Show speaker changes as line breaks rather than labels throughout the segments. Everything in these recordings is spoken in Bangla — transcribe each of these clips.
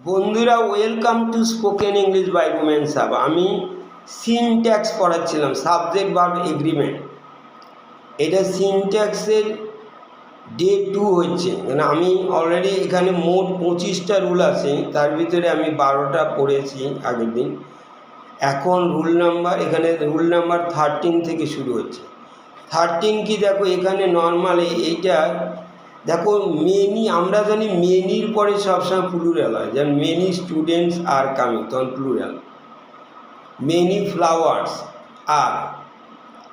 বন্ধুরা, welcome to spoken English by Rumen Sab. আমি সিনট্যাক্স পড়াচ্ছিলাম, সাবজেক্ট ভার্ব এগ্রিমেন্ট। এটা সিনট্যাক্সের ডে 2 হচ্ছে। মানে আমি অলরেডি এখানে মোট 25টা রুল আছে, তার ভিতরে আমি 12টা পড়েছি আগের দিন। এখন এখানে রুল নাম্বার 13 থেকে শুরু হচ্ছে। 13 কি দেখো, এখানে নর্মালি এইটা দেখো, মেনি, আমরা জানি মেনির পরে সবসময় প্লুরাল হয়, যেমন মেনি স্টুডেন্টস আর কামিং, তখন প্লুরাল। মেনি ফ্লাওয়ার্স আর,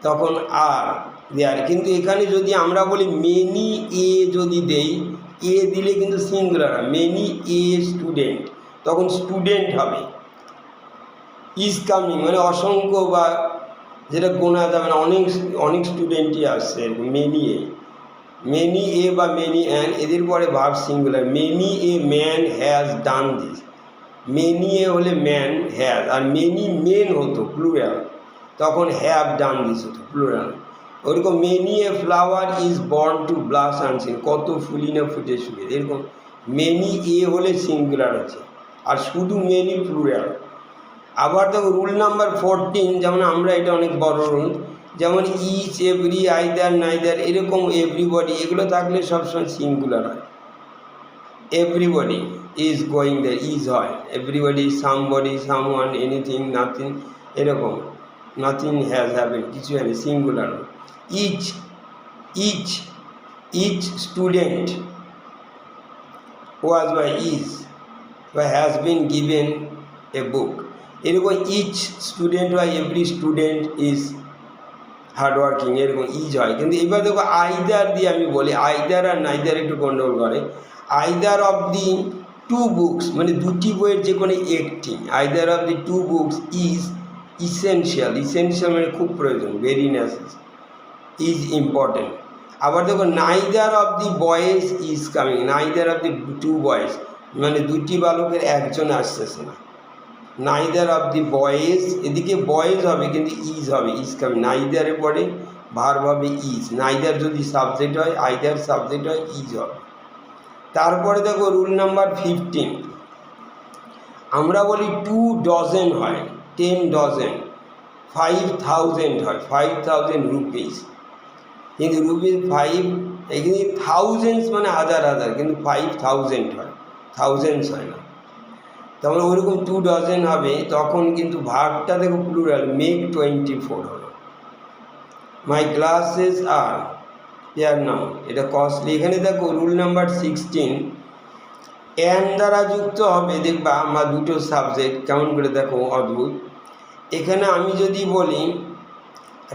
তখন আর দেয়ার। কিন্তু এখানে যদি আমরা বলি মেনি এ যদি দেই, এ দিলে কিন্তু সিঙ্গুলার হয়। মেনি এ স্টুডেন্ট, তখন স্টুডেন্ট হবে। ইজ কামিং মানে অসংখ্য, বা যেটা গোনা যাবে না, অনেক স্টুডেন্টই আসছে। মেনি এ বা মেনি অ্যান, এদের পরে verb singular. Many a man has done this. Many a হলে ম্যান হ্যাজ, আর মেনি মেন হতো প্লুরাল, তখন হ্যাভ ডান দিস হতো প্লুরাল। ওরকম many a flower is born to blush unseen, কত ফুলি না ফুটে শুয়ে। এরকম মেনি এ হলে সিঙ্গুলার আছে, আর শুধু মেনি প্লুরাল। আবার দেখো রুল নাম্বার 14, যেমন আমরা এটা অনেক বড় রুল, যেমন ইচ, এভরি, আইদার, নাইদার, এরকম এভরিবডি, এগুলো থাকলে সবসময় সিঙ্গুলার হয়। Everybody is going there, is হয়। Everybody, somebody, someone, anything, nothing, এরকম। নাথিং হ্যাজ হ্যাপেন, কিছু হয়নি, singular. Each each each student was বা ইজ বা has been given a book, এরকম ইচ স্টুডেন্ট হয়, এভরি স্টুডেন্ট ইজ হার্ডওয়ার্কিং, এরকম ইজ হয়। কিন্তু এবার দেখো আইদার দিয়ে আমি বলি, আইদার আর নাইদার একটু গন্ডগোল করে। Either of the two books মানে দুটি বইয়ের যে কোনো একটি, either of the two books is essential. Essential মানে খুব প্রয়োজন, ভেরি নেসেসারি, ইজ ইম্পর্টেন্ট। আবার দেখো neither of the boys is coming, neither of the two boys মানে দুটি বালকের একজন আসতেছে না। নাইদার অফ দি বয়েজ, এদিকে বয়েজ হবে কিন্তু ইজ হবে, ইজ কামিং। নাইদারের পরে ভার্ব হবে ইজ। নাইদার যদি সাবজেক্ট হয়, আইদার সাবজেক্ট হয়, ইজ হবে। তারপরে দেখো রুল নাম্বার 15, আমরা বলি 2 ডজন হয়, 10 ডজন, 5000 হয়, 5000 রুপিস। কিন্তু রুপিস 5, এখানে থাউজেন্ডস মানে হাজার হাজার, কিন্তু 5000 হয়, থাউজেন্ডস হয় না। তখন ওইরকম 2 ডজন হবে, তখন কিন্তু ভার্বটা দেখো প্লুরাল, মেক 24 হলো। মাই গ্লাসেস আর ইয়ার নাও, এটা কস্টলি। এখানে দেখো রুল নাম্বার 16, অ্যান দ্বারা যুক্ত হবে, দেখবা আমরা দুটো সাবজেক্ট কেমন করে, দেখো অদ্ভুত। এখানে আমি যদি বলি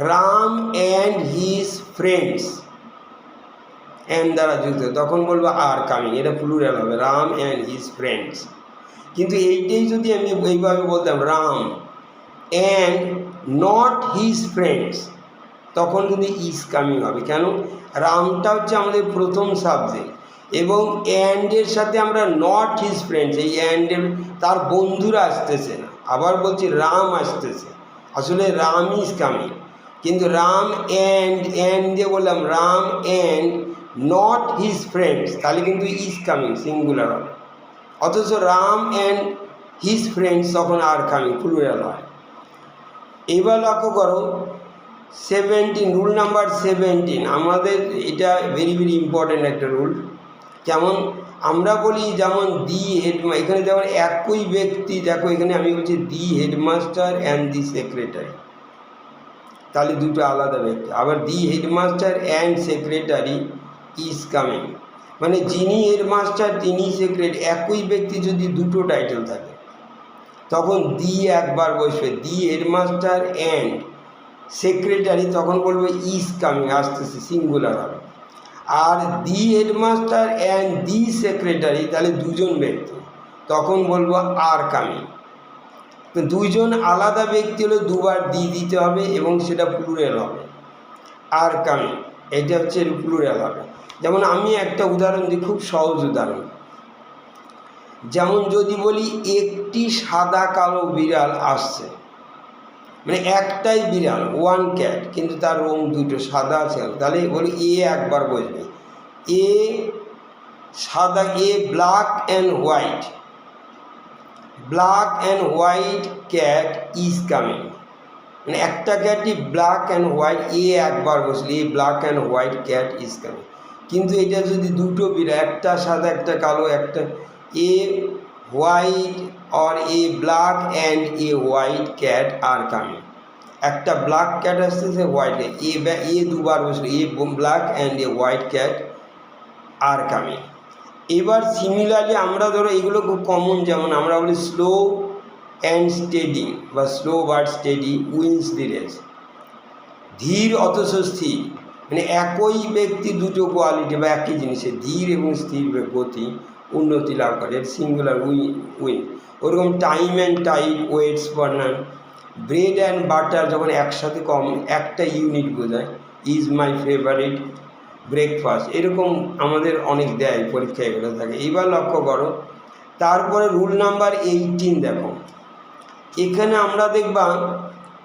Ram and his friends, an দ্বারা যুক্ত, তখন বলবো আর কামিং, এটা প্লুরাল হবে, রাম অ্যান্ড হিজ ফ্রেন্ডস। কিন্তু এইটাই যদি আমি এইভাবে বলতাম Ram and not his friends, তখন কিন্তু ইজ কামিং হবে। কেন? রামটা হচ্ছে আমাদের প্রথম সাবজেক্ট, এবং অ্যান্ডের সাথে আমরা নট হিজ ফ্রেন্ডস, এই অ্যান্ডের তার বন্ধুরা আসতেছে না। আবার বলছি রাম আসতেছে, আসলে রাম ইজ কামিং। কিন্তু রাম অ্যান্ড দিয়ে বললাম Ram and not his friends, তাহলে কিন্তু ইজ কামিং, সিঙ্গুলার হবে। অথচ রাম অ্যান্ড হিজ ফ্রেন্ডস তখন আর কামিং, প্লুরাল হয়। এবার লক্ষ্য করো 17, রুল নাম্বার 17, আমাদের এটা ভেরি ভেরি ইম্পর্ট্যান্ট একটা রুল। যেমন আমরা বলি, যেমন দি হেডমাস্টার, এখানে যেমন একই ব্যক্তি, দেখো এখানে আমি বলছি দি হেডমাস্টার অ্যান্ড দি সেক্রেটারি, তাহলে দুটো আলাদা ব্যক্তি। আবার দি headmaster and secretary is coming, মানে যিনি হেডমাস্টার তিনি সেক্রেটারি, একই ব্যক্তি যদি দুটো টাইটেল থাকে তখন দি একবার বসবে, দি হেডমাস্টার অ্যান্ড সেক্রেটারি, তখন বলবো ইজ কামিং, আসতেছে, সিঙ্গুলার হবে। আর the headmaster and the secretary, তাহলে দুজন ব্যক্তি, তখন বলবো আর কামিং। তো দুইজন আলাদা ব্যক্তি হলে দুবার দি দিতে হবে, এবং সেটা প্লুরাল হবে, আর কামিং, এটা হচ্ছে প্লুরাল হবে। যেমন আমি একটা উদাহরণ দিই, খুব সহজ উদাহরণ। যেমন যদি বলি একটি সাদা কালো বিড়াল আসছে, মানে একটাই বিড়াল, ওয়ান ক্যাট, কিন্তু তার রং দুটো, সাদা আছে, তাহলে বলি এ একবার বসবে, এ সাদা, a black and white, black and white cat is coming, মানে একটা ক্যাটই ব্ল্যাক অ্যান্ড হোয়াইট, এ একবার বসলে a black and white cat is coming. কিন্তু এটা যদি দুটো বিড়াল, একটা সাদা একটা কালো, একটা a white or a black and a white cat are coming, একটা ব্ল্যাক ক্যাট আসতেছে, হোয়াইট এ দুবার বসলে a black and a white cat are coming. এবার সিমিলারলি আমরা ধরো এগুলো খুব কমন, যেমন আমরা বলি স্লো অ্যান্ড স্টেডি বা slow but steady wins the race, ধীর অথচ স্থির, মানে একই ব্যক্তি দুটো কোয়ালিটি বা একই জিনিসের ধীর এবং স্থির গতি উন্নতি লাভ করে, সিঙ্গুলার উইন। ওরকম time and tide waits for none, bread and butter যখন একসাথে কম একটা ইউনিট বোঝায়, ইজ মাই ফেভারিট ব্রেকফাস্ট, এরকম আমাদের অনেক দেয় পরীক্ষায় এগুলো থাকে। এইবার লক্ষ্য করো, তারপরে রুল নাম্বার 18 দেখো, এখানে আমরা দেখবা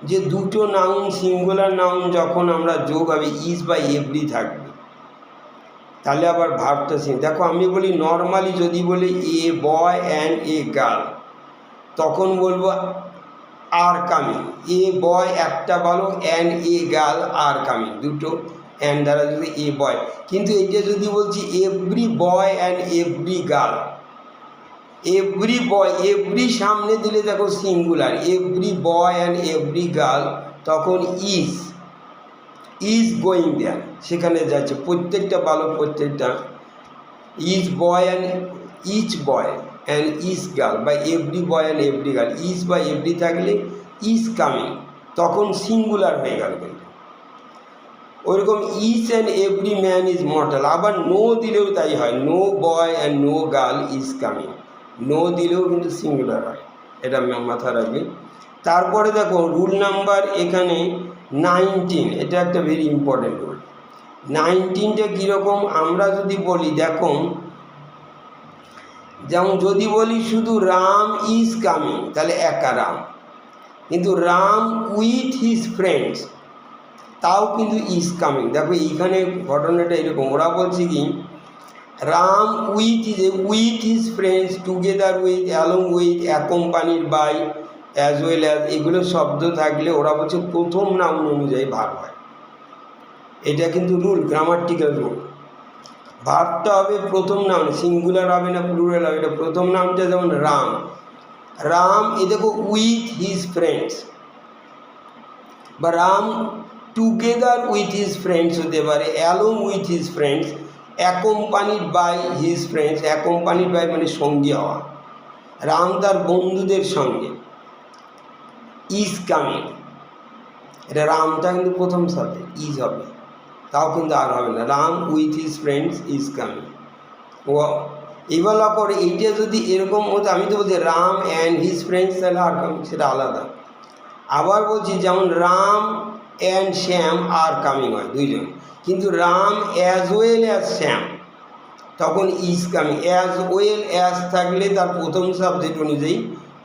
যে দুটো নাউন সিঙ্গুলার নাউন যখন আমরা যোগ হবে ইজ বা এভরি থাকবে, তাহলে আবার ভার্বটা সিং। দেখো আমি বলি নর্মালি যদি বলি এ বয় অ্যান্ড এ গার্ল, তখন বলবো আর কামিং, এ বয় একটা বালক and a girl are coming, দুটো অ্যান্ড দ্বারা যদি এ বয়। কিন্তু এটা যদি বলছি every boy and every girl, every boy every সামনে দিলে দেখো singular, every boy and every girl, তখন ইজ গোয়িং দেয়ার, সেখানে যাচ্ছে প্রত্যেকটা বালক, প্রত্যেকটা is boy and each boy and is girl বা every boy and every girl, is বা এভরি থাকলে ইজ কামিং, তখন সিঙ্গুলার হয়ে গেল। কিন্তু ওইরকম each and every man is mortal, আবার নো দিলেও তাই হয়, no boy and no girl is coming, no দিলেও কিন্তু সিঙ্গুলার হয়, এটা মাথা রাখবে। তারপরে দেখো রুল নাম্বার এখানে 19, এটা একটা ভেরি ইম্পর্টেন্ট রুল। 19টা কীরকম, আমরা যদি বলি দেখো, যেমন যদি বলি শুধু রাম ইজ কামিং, তাহলে একা রাম, কিন্তু রাম উইথ হিজ ফ্রেন্ডস, তাও কিন্তু ইজ কামিং। দেখো এইখানে ঘটনাটা এরকম, ওরা বলছে কি Ram with his friends, together with, along with, accompanied by, as well as, এগুলো শব্দ থাকলে ওরা বলছে প্রথম নাউন অনুযায়ী ভার্ব হয়। এটা কিন্তু রুল, গ্রামাটিক্যাল রুল। ভার্বটা হবে প্রথম নাউন, সিঙ্গুলার হবে না প্লুরাল হবে, এটা প্রথম নাউনটা যেমন রাম, রাম এ দেখো উইথ হিজ ফ্রেন্ডস, বা Ram together with his friends হতে পারে, along with his friends, accompanied by his friends, accompanied by মানে সঙ্গী হওয়া, রাম তার বন্ধুদের সঙ্গে, ইজ কামিং, এটা রামটা কিন্তু প্রথম সাথে ইজ হবে, তাও কিন্তু আর হবে না, Ram with his friends is coming. ও এবার করে এইটা যদি এরকম হতো, আমি তো বলছি রাম অ্যান্ড হিজ ফ্রেন্ডস, তাহলে আর কামিং, সেটা আলাদা। আবার বলছি যেমন Ram and Shyam are coming হয় দুইজন, কিন্তু রাম অ্যাজ ওয়েল অ্যাজ শ্যাম, তখন is coming. As well as থাকলে তার প্রথম সাবজেক্ট অনুযায়ী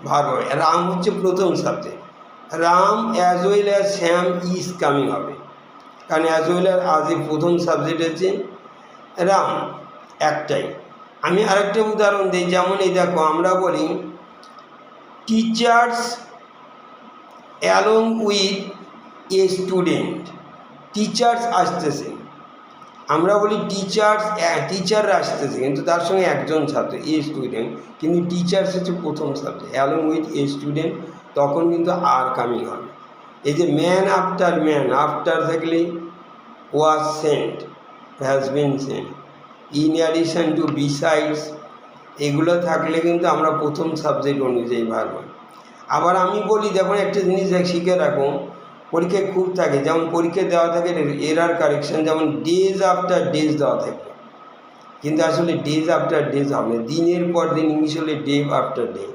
ভার্ব হবে, রাম হচ্ছে প্রথম subject, Ram as well as Shyam is coming হবে, কারণ অ্যাজ ওয়েল অ্যাজ এ প্রথম সাবজেক্ট হচ্ছে রাম একটাই। আমি আরেকটা উদাহরণ দিই, যেমন এই দেখো আমরা বলি teachers along with a student, teachers আসতেছে, আমরা বলি টিচাররা আসতেছে, কিন্তু তার সঙ্গে একজন ছাত্র এ স্টুডেন্ট, কিন্তু টিচার্স হচ্ছে প্রথম subject, along with a student, তখন কিন্তু আর কামিং হবে। এই যে ম্যান আফটার থাকলে was sent, has been sent, in addition to, besides, এগুলো থাকলে কিন্তু আমরা প্রথম সাবজেক্ট অনুযায়ী ভার্ব। আবার আমি বলি দেখুন একটা জিনিস শিখে রাখো, পরীক্ষায় খুব থাকে, যেমন পরীক্ষা দেওয়া থাকে এরার কারেকশন, যেমন ডেজ আফটার ডেজ দেওয়া থাকে, কিন্তু আসলে ডেজ আফটার ডেজ হবে না, দিনের পর দিন, ইংলিশ হলে day after day,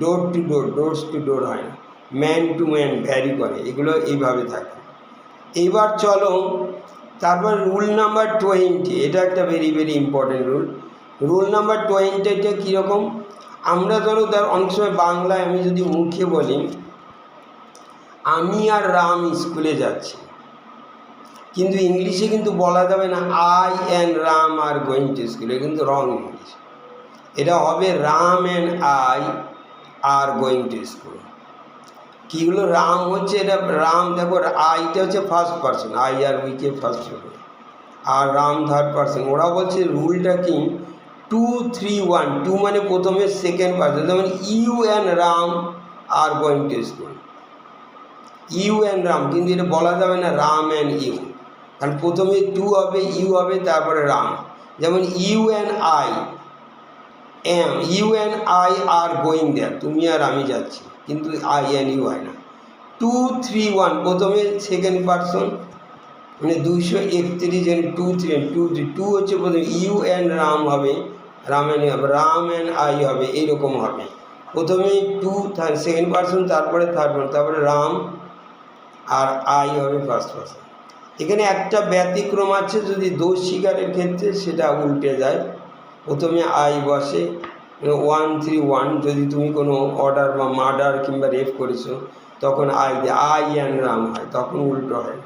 door to door, doors to door হয় না, ম্যান টু ম্যান ভ্যারি করে, এগুলো এইভাবে থাকে। এইবার চলো তারপর রুল নাম্বার 20, এটা একটা very very important rule. Rule number 20 এটা কীরকম, আমরা ধরো অনেক সময় বাংলায় আমি যদি মুখে বলি আমি আর রাম স্কুলে যাচ্ছি, কিন্তু ইংলিশে কিন্তু বলা যাবে না I and Ram are going to school, কিন্তু রং ইংলিশ, এটা হবে Ram and I are going to school. কী হলো, রাম হচ্ছে এটা, রাম দেখো আইটা হচ্ছে ফার্স্ট পার্সন, আই আর উইকে ফার্স্ট পার্সন, আর রাম থার্ড পার্সন। ওরা বলছে রুলটা কি 2 3 1, 2 মানে প্রথমে সেকেন্ড পার্সন, যেমন you and Ram are going to school, you and Ram, কিন্তু এটা বলা যাবে না রাম অ্যান্ড ইউ, কারণ প্রথমে 2 হবে, ইউ হবে, তারপরে রাম। যেমন you and I are going there, তুমি আর আমি যাচ্ছি, কিন্তু আই অ্যান্ড ইউ হয় না। 2 3 1 প্রথমে সেকেন্ড পার্সন, মানে 231, 2 3 2 2 হচ্ছে প্রথমে, ইউ অ্যান্ড রাম হবে, রাম অ্যান্ড আই হবে, এইরকম হবে। প্রথমে 2 সেকেন্ড পার্সন, তারপরে থার্ড পার্সন, তারপরে রাম আর আই হবে ফার্স্ট পার্সন। এখানে একটা ব্যতিক্রম আছে, যদি দোষ স্বীকারের ক্ষেত্রে সেটা উল্টে যায়, প্রথমে আই বসে 1 3 1, যদি তুমি কোনো অর্ডার বা মার্ডার কিংবা রেপ করেছো তখন আই অ্যান্ড রাম হয়, তখন উল্টো হয়,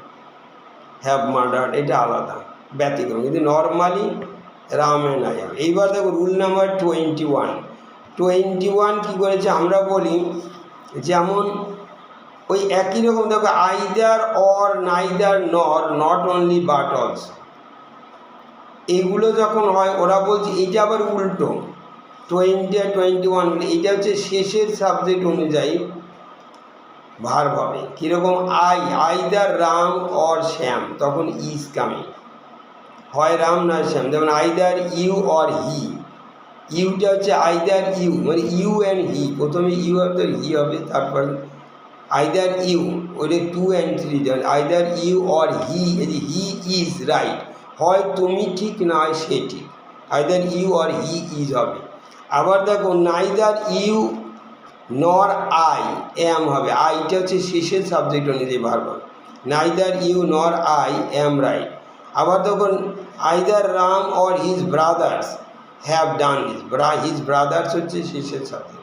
হ্যাভ মার্ডার, এটা আলাদা ব্যতিক্রম, কিন্তু নর্মালি রাম অ্যান্ড আই হবে। এইবার দেখো রুল নাম্বার 21 কী করেছে, আমরা বলি যেমন ওই একই রকম, দেখো আইদার অর নাইদার নর নট অনলি বাট অলসো, এগুলো যখন হয় ওরা বলছে এটা আবার উল্টো 20 আর 21, এটা হচ্ছে শেষের সাবজেক্ট অনুযায়ী ভার্ব হবে। কীরকম, আইদার রাম অর শ্যাম, তখন ইজ কামিং, হয় রাম না শ্যাম। যেমন আইদার ইউ অর হি, ইউটা হচ্ছে আইদার ইউ, মানে ইউ অ্যান্ড হি, প্রথমে ইউ হবে তো হি হবে, তারপর আইদার ইউ, ওটা 2 and 3, যেমন either you or he is right, হয় তুমি ঠিক না হয় সে ঠিক, either you or he is হবে। আবার দেখো neither you nor I am হবে, আইটা হচ্ছে শেষের সাবজেক্ট অনুযায়ী ভার্ব হবে, neither you nor I am right. আবার তখন either Ram or his brothers have done this, his brothers হচ্ছে শেষের সাবজেক্ট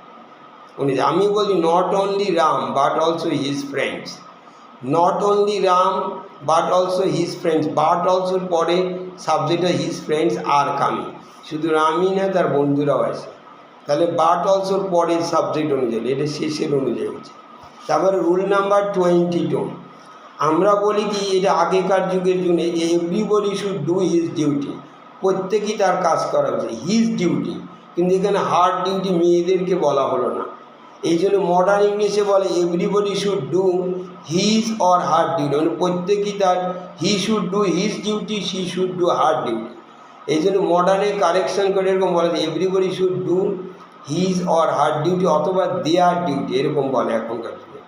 অনুযায়ী। আমি বলি not only Ram but also his friends, not only Ram but also his friends, but অলসোর পরে subject his friends are coming, শুধু রামই না তার বন্ধুরাও আছে, তাহলে বাট অলসোর পরে সাবজেক্ট অনুযায়ী, এটা শেষের অনুযায়ী হচ্ছে। তারপরে রুল নাম্বার 22, আমরা বলি কি এটা আগেকার যুগের জন্য, everybody should do his duty, প্রত্যেকেই তার কাজ করা উচিত, হিজ ডিউটি, কিন্তু এখানে হার্ড ডিউটি মেয়েদেরকে বলা হলো না, এই জন্য মডার্ন ইংলিশে বলে everybody should do his or her duty, মানে প্রত্যেকেই তার, he should do his duty, she should do her duty, এই জন্য মডার্নে কারেকশন করে এরকম বলে everybody should do his or her duty, অথবা দেয়ার ডিউটি, এরকম বলে এখনকার যুগে।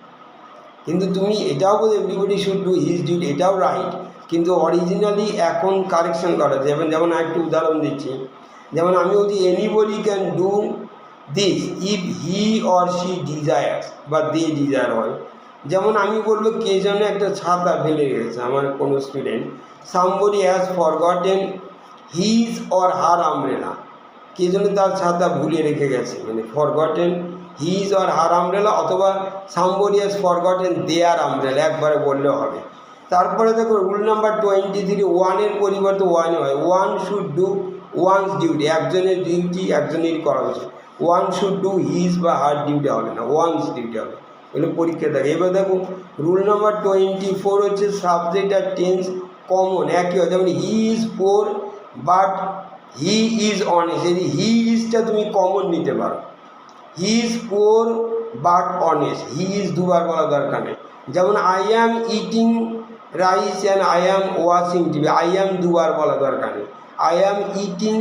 কিন্তু তুমি এটাও বলো everybody should do his duty, এটাও রাইট, কিন্তু অরিজিনালি এখন কারেকশন করা যায়। যেমন একটু উদাহরণ দিচ্ছি, যেমন আমি বলছি anybody can do this if he or she desires, বা দে ডিজায়ার হয়। যেমন আমি বলবো কে যেন একটা ছাতা ফেলে গেছে, আমার কোনো student, somebody has forgotten his or her umbrella, কে যেন তার ছাতা ভুলে রেখে গেছে, মানে forgotten his or her umbrella, অথবা somebody has forgotten their umbrella, একবারে বললেও হবে। তারপরে দেখো রুল নাম্বার 23, 1-এর পরিবর্তে 1 হয়, one should do one's duty, একজনের ডিউটি একজনেরই করা উচিত, ওয়ান শুড ডু হিজ বা হার ডিউটি হবে না, ওয়ানস ডিউটি হবে, এগুলো পরীক্ষা থাকে। এবার দেখো রুল নাম্বার 24 হচ্ছে সাবজেক্ট আর টেন্স কমন একই হয়, যেমন he is poor but he is honest, এই হি ইজটা তুমি কমন নিতে পারো, he is poor but honest, he is দুবার বলা দরকার নেই। যেমন I am eating rice and I am watching TV, I am দুবার বলা দরকার নেই, I am eating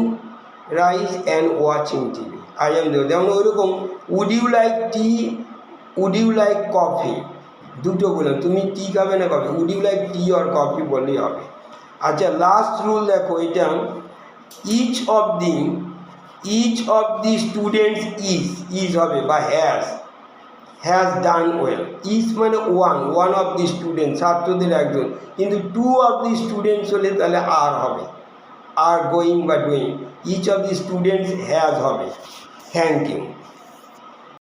rice and watching TV, I am দুবার। যেমন ওইরকম would you like tea, would you like coffee, দুটো বললাম, তুমি টি খাবে না coffee, would you like tea or coffee বললেই হবে। আচ্ছা লাস্ট রুল দেখো এটা, each of the students is হবে বা হ্যাজ ডান ওয়েল, ইজ মানে ওয়ান অফ দি স্টুডেন্ট, ছাত্রদের একজন, কিন্তু 2 অফ দি স্টুডেন্টস হলে তাহলে আর হবে, আর গোয়িং বা doing, each of the students has হবে। Thank you.